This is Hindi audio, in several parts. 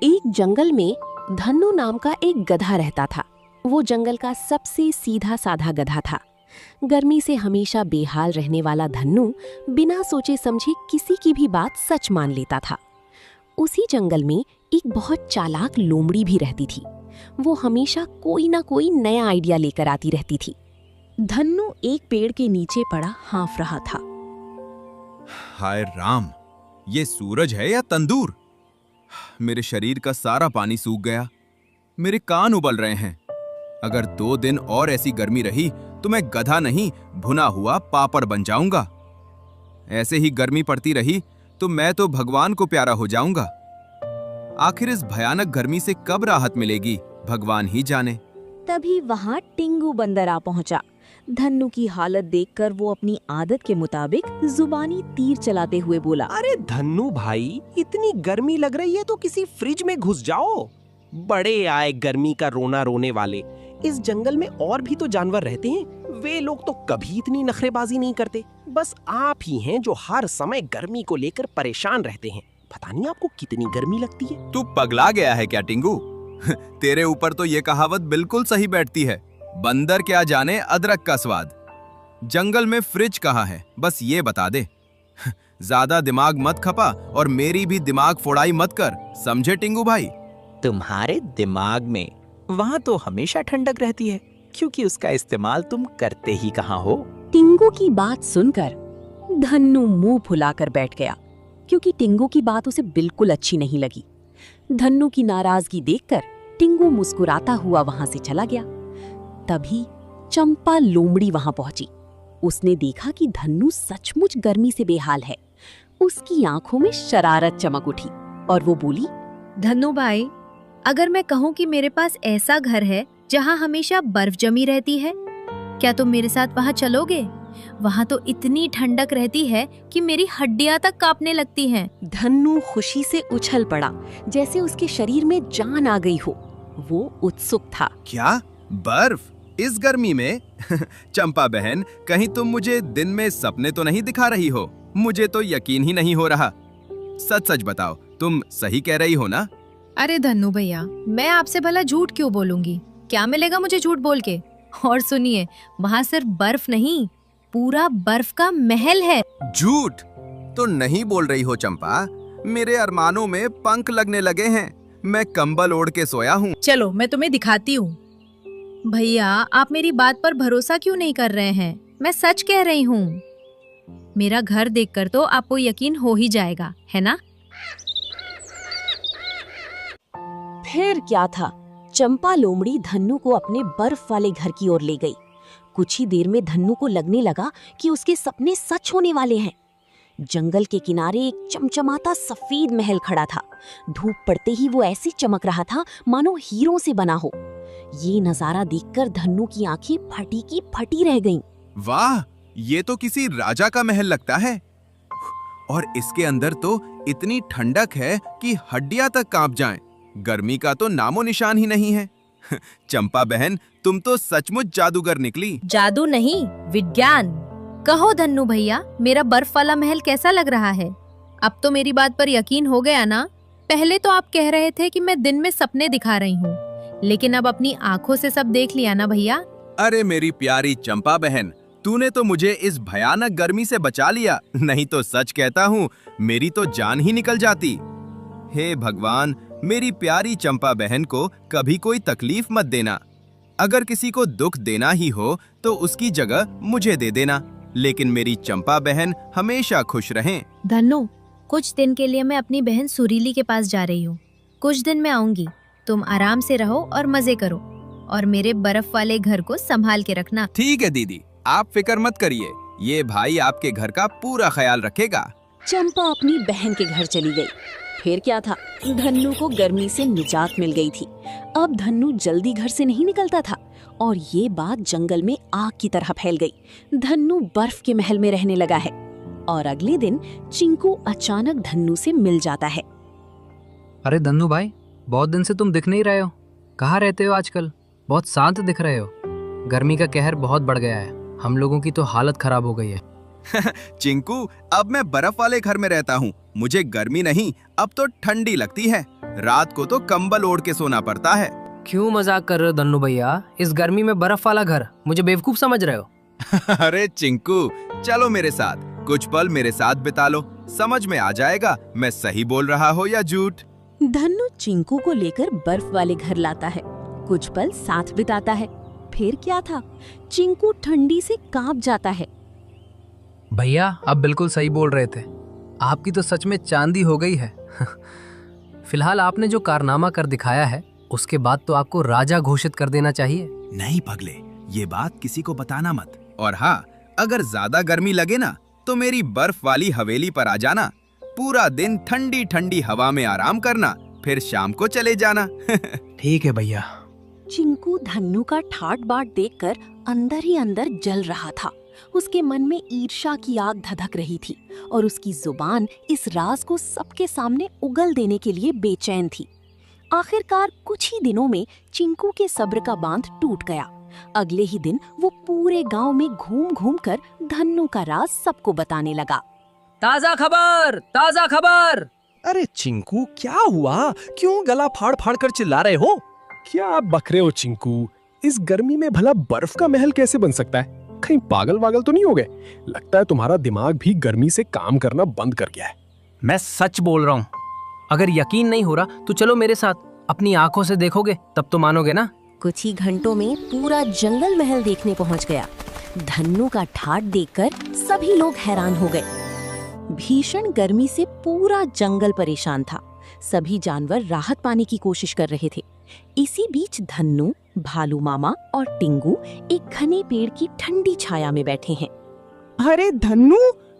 एक जंगल में धन्नू नाम का एक गधा रहता था। वो जंगल का सबसे सीधा साधा गधा था। गर्मी से हमेशा बेहाल रहने वाला धन्नू बिना सोचे समझे किसी की भी बात सच मान लेता था। उसी जंगल में एक बहुत चालाक लोमड़ी भी रहती थी। वो हमेशा कोई ना कोई नया आइडिया लेकर आती रहती थी। धन्नू एक पेड़ के नीचे पड़ा हाँफ रहा था। हाय राम, ये सूरज है या तंदूर? मेरे शरीर का सारा पानी सूख गया, मेरे कान उबल रहे हैं। अगर 2 दिन और ऐसी गर्मी रही तो मैं गधा नहीं, भुना हुआ पापड़ बन जाऊंगा। ऐसे ही गर्मी पड़ती रही तो मैं तो भगवान को प्यारा हो जाऊंगा। आखिर इस भयानक गर्मी से कब राहत मिलेगी, भगवान ही जाने। तभी वहाँ टिंगू बंदर आ पहुंचा। धन्नू की हालत देखकर वो अपनी आदत के मुताबिक जुबानी तीर चलाते हुए बोला, अरे धन्नू भाई, इतनी गर्मी लग रही है तो किसी फ्रिज में घुस जाओ। बड़े आए गर्मी का रोना रोने वाले। इस जंगल में और भी तो जानवर रहते हैं, वे लोग तो कभी इतनी नखरेबाजी नहीं करते। बस आप ही हैं जो हर समय गर्मी को लेकर परेशान रहते हैं। पता नहीं आपको कितनी गर्मी लगती है। तू पगला गया है क्या टिंगू? तेरे ऊपर तो ये कहावत बिल्कुल सही बैठती है। बंदर क्या जाने अदरक का स्वाद। जंगल में फ्रिज कहाँ है, बस ये बता दे। ज्यादा दिमाग मत खपा और मेरी भी दिमाग फोड़ाई मत कर, समझे टिंगू भाई? तुम्हारे दिमाग में वहाँ तो हमेशा ठंडक रहती है, क्योंकि उसका इस्तेमाल तुम करते ही कहाँ हो। टिंगू की बात सुनकर धन्नू मुंह फुलाकर बैठ गया, क्योंकि टिंगू की बात उसे बिल्कुल अच्छी नहीं लगी। धन्नू की नाराजगी देखकर टिंगू मुस्कुराता हुआ वहां से चला गया। तभी चंपा लोमड़ी वहां पहुंची। उसने देखा कि धन्नू सचमुच गर्मी से बेहाल है। उसकी आंखों में शरारत चमक उठी और वो बोली, धन्नू भाई, अगर मैं कहूँ कि मेरे पास ऐसा घर है जहाँ हमेशा बर्फ जमी रहती है, क्या तुम मेरे साथ वहाँ चलोगे? वहाँ तो इतनी ठंडक रहती है कि मेरी हड्डियाँ तक कांपने लगती हैं। धन्नू खुशी से उछल पड़ा, जैसे उसके शरीर में जान आ गई हो। वो उत्सुक था। क्या बर्फ इस गर्मी में? चंपा बहन, कहीं तुम मुझे दिन में सपने तो नहीं दिखा रही हो? मुझे तो यकीन ही नहीं हो रहा। सच सच बताओ, तुम सही कह रही हो ना? अरे धन्नू भैया, मैं आपसे भला झूठ क्यों बोलूंगी? क्या मिलेगा मुझे झूठ बोल के? और सुनिए, वहाँ सिर्फ बर्फ नहीं, पूरा बर्फ का महल है। झूठ तो नहीं बोल रही हो चंपा? मेरे अरमानों में पंख लगने लगे हैं। मैं कंबल ओढ़ के सोया हूँ। चलो मैं तुम्हें दिखाती हूँ। भैया, आप मेरी बात पर भरोसा क्यों नहीं कर रहे हैं? मैं सच कह रही हूँ। मेरा घर देखकर तो आपको यकीन हो ही जाएगा, है ना? फिर क्या था, चंपा लोमड़ी धन्नू को अपने बर्फ वाले घर की ओर ले गई। कुछ ही देर में धन्नू को लगने लगा कि उसके सपने सच होने वाले हैं। जंगल के किनारे एक चमचमाता सफेद महल खड़ा था। धूप पड़ते ही वो ऐसे चमक रहा था मानो हीरों से बना हो। ये नजारा देखकर धन्नू की आंखें फटी की फटी रह गईं। वाह, ये तो किसी राजा का महल लगता है। और इसके अंदर तो इतनी ठंडक है कि हड्डियां तक कांप जाएं। गर्मी का तो नामो निशान ही नहीं है। चंपा बहन, तुम तो सचमुच जादूगर निकली। जादू नहीं, विज्ञान। कहो धन्नू भैया, मेरा बर्फ वाला महल कैसा लग रहा है? अब तो मेरी बात पर यकीन हो गया ना? पहले तो आप कह रहे थे कि मैं दिन में सपने दिखा रही हूँ, लेकिन अब अपनी आंखों से सब देख लिया ना भैया? अरे मेरी प्यारी चंपा बहन, तूने तो मुझे इस भयानक गर्मी से बचा लिया, नहीं तो सच कहता हूँ मेरी तो जान ही निकल जाती। हे भगवान, मेरी प्यारी चंपा बहन को कभी कोई तकलीफ मत देना। अगर किसी को दुख देना ही हो तो उसकी जगह मुझे दे देना, लेकिन मेरी चंपा बहन हमेशा खुश रहें। धन्नू, कुछ दिन के लिए मैं अपनी बहन सुरीली के पास जा रही हूँ। कुछ दिन में आऊंगी। तुम आराम से रहो और मजे करो, और मेरे बर्फ वाले घर को संभाल के रखना। ठीक है दीदी, आप फिक्र मत करिए, ये भाई आपके घर का पूरा ख्याल रखेगा। चंपा अपनी बहन के घर चली गई। फिर क्या था, धन्नू को गर्मी से निजात मिल गई थी। अब धन्नू जल्दी घर से नहीं निकलता था और ये बात जंगल में आग की तरह फैल गई। धन्नू बर्फ के महल में रहने लगा है। और अगले दिन चिंकू अचानक धन्नू से मिल जाता है। अरे धन्नू भाई, बहुत दिन से तुम दिख नहीं रहे हो। कहाँ रहते हो आजकल? बहुत शांत दिख रहे हो। गर्मी का कहर बहुत बढ़ गया है, हम लोगों की तो हालत खराब हो गई है। चिंकू, अब मैं बर्फ वाले घर में रहता हूँ। मुझे गर्मी नहीं, अब तो ठंडी लगती है। रात को तो कंबल ओढ़ के सोना पड़ता है। क्यों मजाक कर रहे हो धन्नू भैया? इस गर्मी में बर्फ वाला घर, मुझे बेवकूफ समझ रहे हो? अरे चिंकू, चलो मेरे साथ, कुछ पल मेरे साथ बिता लो, समझ में आ जाएगा मैं सही बोल रहा हो या झूठ। धन्नू चिंकू को लेकर बर्फ वाले घर लाता है, कुछ पल साथ बिताता है। फिर क्या था, चिंकू ठंडी से कांप जाता है। भैया आप बिल्कुल सही बोल रहे थे, आपकी तो सच में चांदी हो गई है। फिलहाल आपने जो कारनामा कर दिखाया है, उसके बाद तो आपको राजा घोषित कर देना चाहिए। नहीं पगले, ये बात किसी को बताना मत। और हाँ, अगर ज्यादा गर्मी लगे ना तो मेरी बर्फ वाली हवेली पर आ जाना, पूरा दिन ठंडी ठंडी हवा में आराम करना, फिर शाम को चले जाना। ठीक है भैया। चिंकू धन्नू का ठाट बाट देखकर अंदर ही अंदर जल रहा था। उसके मन में ईर्ष्या की आग धधक रही थी और उसकी जुबान इस राज को सबके सामने उगल देने के लिए बेचैन थी। आखिरकार कुछ ही दिनों में चिंकू के सब्र का बांध टूट गया। अगले ही दिन वो पूरे गांव में घूम घूम कर धन्नू का राज सबको बताने लगा। ताजा खबर, ताजा खबर। अरे चिंकू, क्या हुआ? क्यों गला फाड़ फाड़ कर चिल्ला रहे हो? क्या आप बक रहे हो चिंकू? इस गर्मी में भला बर्फ का महल कैसे बन सकता है? कहीं पागल वागल तो नहीं हो गए? लगता है तुम्हारा दिमाग भी गर्मी से काम करना बंद कर गया है। मैं सच बोल रहा हूँ, अगर यकीन नहीं हो रहा तो चलो मेरे साथ, अपनी आंखों से देखोगे तब तो मानोगे ना। कुछ ही घंटों में पूरा जंगल महल देखने पहुंच गया। धन्नू का ठाट देखकर सभी लोग हैरान हो गए। भीषण गर्मी से पूरा जंगल परेशान था। सभी जानवर राहत पाने की कोशिश कर रहे थे। इसी बीच धन्नू, भालू मामा और टिंगू एक घने पेड़ की ठंडी छाया में बैठे हैं। अरे धन्नू,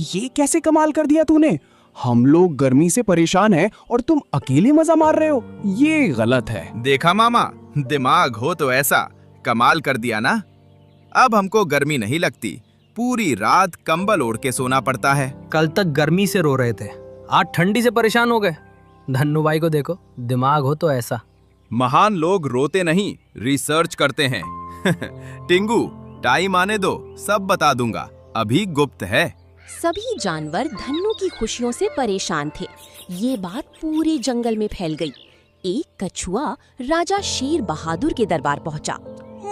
ये कैसे कमाल कर दिया तूने? हम लोग गर्मी से परेशान हैं और तुम अकेले मजा मार रहे हो, ये गलत है। देखा मामा, दिमाग हो तो ऐसा, कमाल कर दिया ना। अब हमको गर्मी नहीं लगती, पूरी रात कंबल ओढ़ के सोना पड़ता है। कल तक गर्मी से रो रहे थे, आज ठंडी से परेशान हो गए। धन्नू भाई को देखो, दिमाग हो तो ऐसा। महान लोग रोते नहीं, रिसर्च करते हैं। टिंगू, टाइम आने दो, सब बता दूंगा, अभी गुप्त है। सभी जानवर धन्नू की खुशियों से परेशान थे। ये बात पूरे जंगल में फैल गई। एक कछुआ राजा शेर बहादुर के दरबार पहुंचा।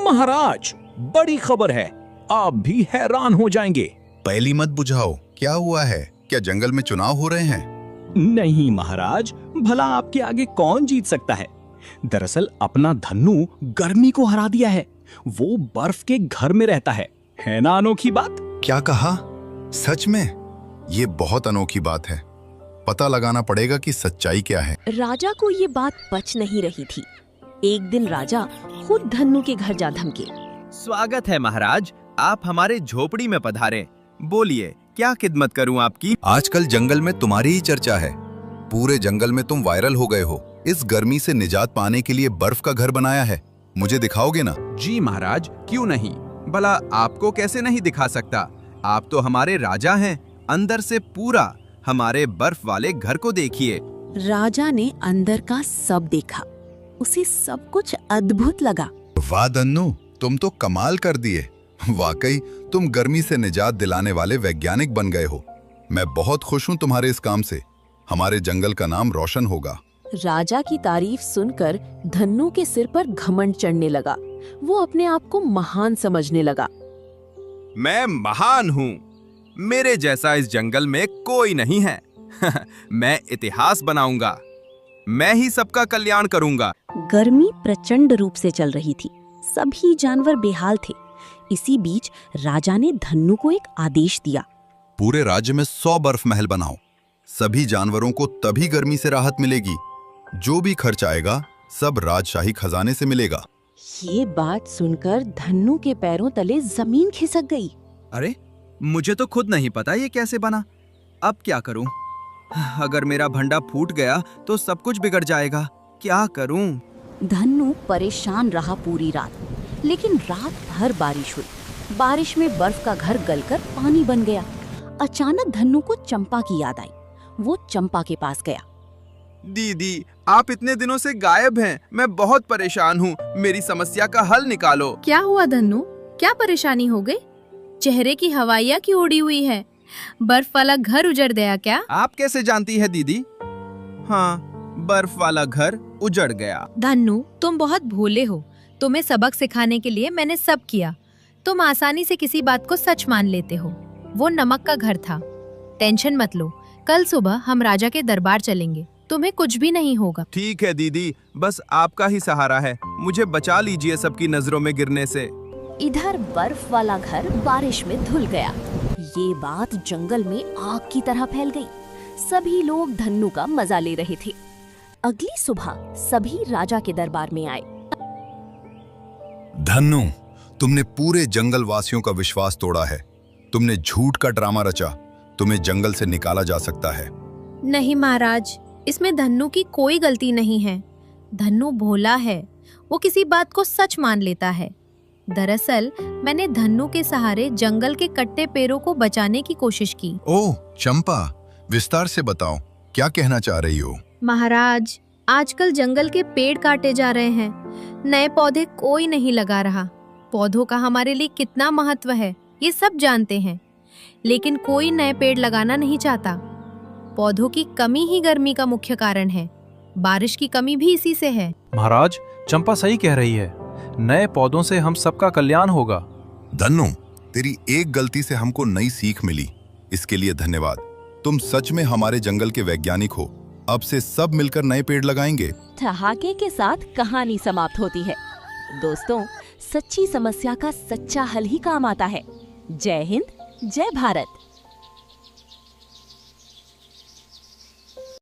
महाराज, बड़ी खबर है, आप भी हैरान हो जाएंगे। पहली मत बुझाओ, क्या हुआ है? क्या जंगल में चुनाव हो रहे हैं? नहीं महाराज, भला आपके आगे कौन जीत सकता है? दरअसल अपना धन्नू गर्मी को हरा दिया है। वो बर्फ के घर में रहता है ना अनोखी बात? क्या कहा? सच में? ये बहुत अनोखी बात है। पता लगाना पड़ेगा कि सच्चाई क्या है। राजा को ये बात पच नहीं रही थी। एक दिन राजा खुद धन्नू के घर जा धमके। स्वागत है महाराज, आप हमारे झोपड़ी में पधारे। बोलिए, क्या खिदमत करूं आपकी? आजकल जंगल में तुम्हारी ही चर्चा है। पूरे जंगल में तुम वायरल हो गए हो। इस गर्मी से निजात पाने के लिए बर्फ का घर बनाया है, मुझे दिखाओगे ना? जी महाराज, क्यों नहीं। भला आपको कैसे नहीं दिखा सकता, आप तो हमारे राजा हैं। अंदर से पूरा हमारे बर्फ वाले घर को देखिए। राजा ने अंदर का सब देखा। उसे सब कुछ अद्भुत लगा। वाह धन्नू, तुम तो कमाल कर दिए। वाकई तुम गर्मी से निजात दिलाने वाले वैज्ञानिक बन गए हो। मैं बहुत खुश हूँ तुम्हारे इस काम से। हमारे जंगल का नाम रोशन होगा। राजा की तारीफ सुनकर धन्नू के सिर पर घमंड चढ़ने लगा। वो अपने आप को महान समझने लगा। मैं महान हूँ, मेरे जैसा इस जंगल में कोई नहीं है। मैं इतिहास बनाऊंगा, मैं ही सबका कल्याण करूंगा। गर्मी प्रचंड रूप से चल रही थी। सभी जानवर बेहाल थे। इसी बीच राजा ने धन्नू को एक आदेश दिया। पूरे राज्य में 100 बर्फ महल बनाओ। सभी जानवरों को तभी गर्मी से राहत मिलेगी। जो भी खर्च आएगा सब राजशाही खजाने से मिलेगा। ये बात सुनकर धन्नू के पैरों तले जमीन खिसक गई। अरे, मुझे तो खुद नहीं पता ये कैसे बना। अब क्या करूं? अगर मेरा भंडा फूट गया तो सब कुछ बिगड़ जाएगा। क्या करूं? धन्नू परेशान रहा पूरी रात। लेकिन रात भर बारिश हुई। बारिश में बर्फ का घर गलकर पानी बन गया। अचानक धन्नू को चंपा की याद आई। वो चंपा के पास गया। दीदी, आप इतने दिनों से गायब हैं। मैं बहुत परेशान हूँ, मेरी समस्या का हल निकालो। क्या हुआ धन्नू, क्या परेशानी हो गई? चेहरे की हवाइयाँ क्यों उड़ी हुई है? बर्फ वाला घर उजड़ गया क्या? आप कैसे जानती है दीदी? हाँ, बर्फ वाला घर उजड़ गया। धन्नू, तुम बहुत भोले हो। तुम्हें सबक सिखाने के लिए मैंने सब किया। तुम आसानी से किसी बात को सच मान लेते हो। वो नमक का घर था। टेंशन मत लो, कल सुबह हम राजा के दरबार चलेंगे, तुम्हें कुछ भी नहीं होगा। ठीक है दीदी, बस आपका ही सहारा है, मुझे बचा लीजिए सबकी नजरों में गिरने से। इधर बर्फ वाला घर बारिश में धुल गया। ये बात जंगल में आग की तरह फैल गई। सभी लोग धन्नू का मजा ले रहे थे। अगली सुबह सभी राजा के दरबार में आए। धन्नू, तुमने पूरे जंगल वासियों का विश्वास तोड़ा है। तुमने झूठ का ड्रामा रचा। तुम्हें जंगल से निकाला जा सकता है। नहीं महाराज, इसमें धन्नू की कोई गलती नहीं है। धन्नू भोला है, वो किसी बात को सच मान लेता है। दरअसल मैंने धन्नू के सहारे जंगल के कट्टे पेड़ों को बचाने की कोशिश की। ओह चंपा, विस्तार से बताओ, क्या कहना चाह रही हो? महाराज, आजकल जंगल के पेड़ काटे जा रहे हैं, नए पौधे कोई नहीं लगा रहा। पौधों का हमारे लिए कितना महत्व है ये सब जानते हैं, लेकिन कोई नए पेड़ लगाना नहीं चाहता। पौधों की कमी ही गर्मी का मुख्य कारण है। बारिश की कमी भी इसी से है। महाराज, चंपा सही कह रही है। नए पौधों से हम सबका कल्याण होगा। धन्नू, तेरी एक गलती से हमको नई सीख मिली, इसके लिए धन्यवाद। तुम सच में हमारे जंगल के वैज्ञानिक हो। अब से सब मिलकर नए पेड़ लगाएंगे। ठहाके के साथ कहानी समाप्त होती है। दोस्तों, सच्ची समस्या का सच्चा हल ही काम आता है। जय हिंद, जय भारत।